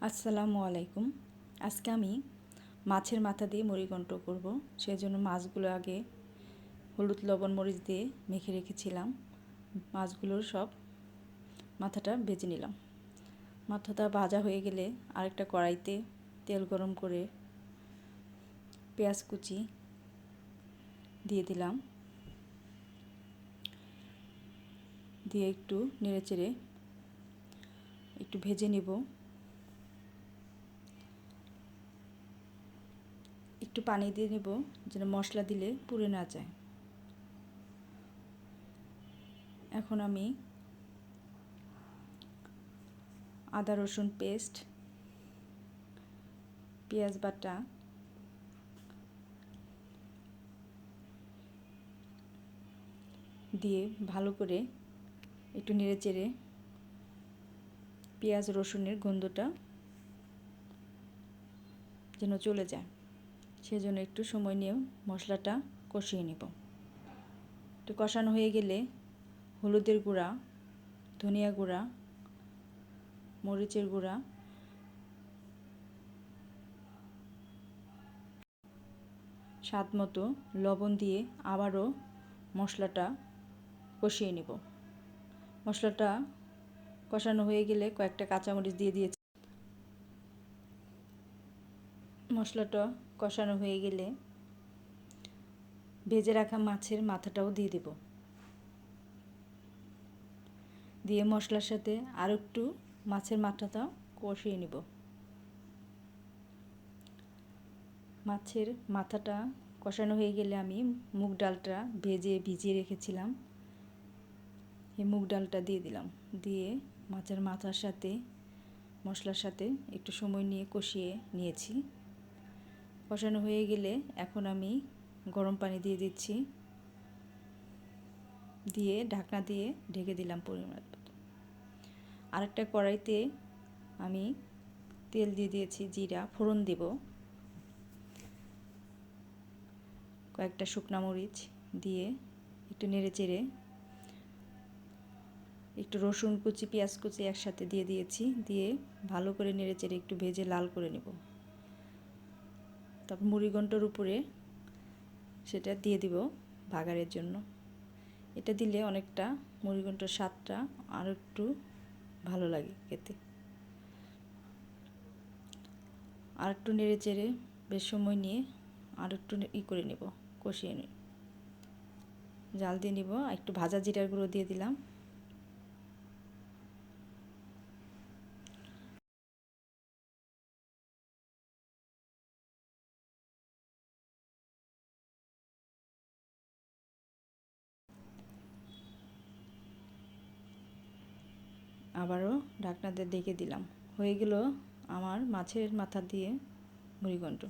আসসালামু আলাইকুম। আজকে আমি মাছের মাথা দিয়ে মুড়িঘণ্ট করব। সেজন্য মাছগুলো আগে হলুদ লবণ মরিচ দিয়ে মেখে রেখেছিলাম। মাছগুলোর সব মাথাটা ভেজে নিলাম। মাথাটা ভাজা হয়ে গেলে আরেকটা কড়াইতে তেল গরম করে পেঁয়াজ কুচি দিয়ে দিলাম, দিয়ে একটু নেড়েচেড়ে একটু ভেজে নেব। একটু পানি দিয়ে নেব যেন মশলা দিলে পুড়ে না যায়। এখন আমি আদা রসুন পেস্ট, পেঁয়াজ বাটা, দিয়ে ভালো করে একটু নেড়েচেড়ে পেঁয়াজ রসুনের গন্ধটা যেন চলে যায়, সেজন্য একটু সময় নিয়ে মশলাটা কষিয়ে নেব। একটু কষানো হয়ে গেলে হলুদের গুঁড়া, ধনিয়া গুঁড়া, মরিচের গুঁড়া, স্বাদ মতো লবণ দিয়ে আবারও মশলাটা কষিয়ে নেব। মশলাটা কষানো হয়ে গেলে কয়েকটা কাঁচামরিচ দিয়ে দিয়েছি। মশলাটা কষানো হয়ে গেলে ভেজে রাখা মাছের মাথাটাও দিয়ে দেব। দিয়ে মশলার সাথে আরও একটু মাছের মাথাটা কষিয়ে নেব। মাছের মাথাটা কষানো হয়ে গেলে আমি মুগ ডালটা ভিজিয়ে রেখেছিলাম, এই মুগ ডালটা দিয়ে দিলাম। দিয়ে মাছের মাথার সাথে মশলার সাথে একটু সময় নিয়ে কষিয়ে নিয়েছি। কষানো হয়ে গেলে এখন আমি গরম পানি দিয়ে দিচ্ছি, দিয়ে ঢাকনা দিয়ে ঢেকে দিলাম পরিমাণ মতো। আরেকটা কড়াইতে আমি তেল দিয়ে দিয়েছি, জিরা ফোড়ন দেব, কয়েকটা শুকনো মরিচ দিয়ে একটু নেড়েচেড়ে একটু রসুন কুচি পেঁয়াজ কুচি একসাথে দিয়ে দিয়েছি, দিয়ে ভালো করে নেড়েচেড়ে একটু ভেজে লাল করে নেব। তারপর মুড়িঘণ্টর উপরে সেটা দিয়ে দিব বাগারের জন্য। এটা দিলে অনেকটা মুড়িঘণ্টর স্বাদটা আরও একটু ভালো লাগে খেতে। আর একটু নেড়েচেড়ে বেশ সময় নিয়ে আর একটু করে নেব, কষিয়ে নেব, জাল দিয়ে নিব। একটু ভাজা জিরার গুঁড়ো দিয়ে দিলাম। আবারও ঢাকনা দিয়ে ঢেকে দিলাম। হয়ে গেল আমার মাছের মাথা দিয়ে মুড়িঘণ্ট।